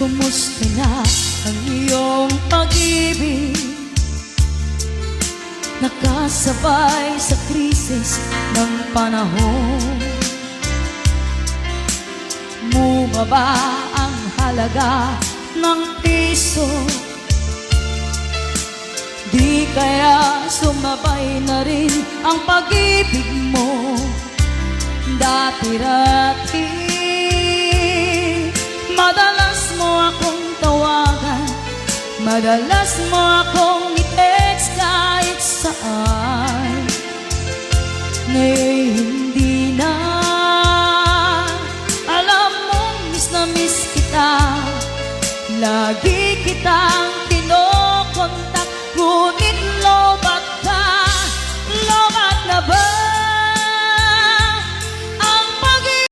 Kumusta na ang iyong pag-ibig? Nakasabay sa krisis ng panahon. Bumaba ang halaga ng piso. Di kaya sumabay na rin ang pag-ibig mo? Dati-dati madalas mo akong tawagan, madalas mo akong i-text kahit saan. Ngayon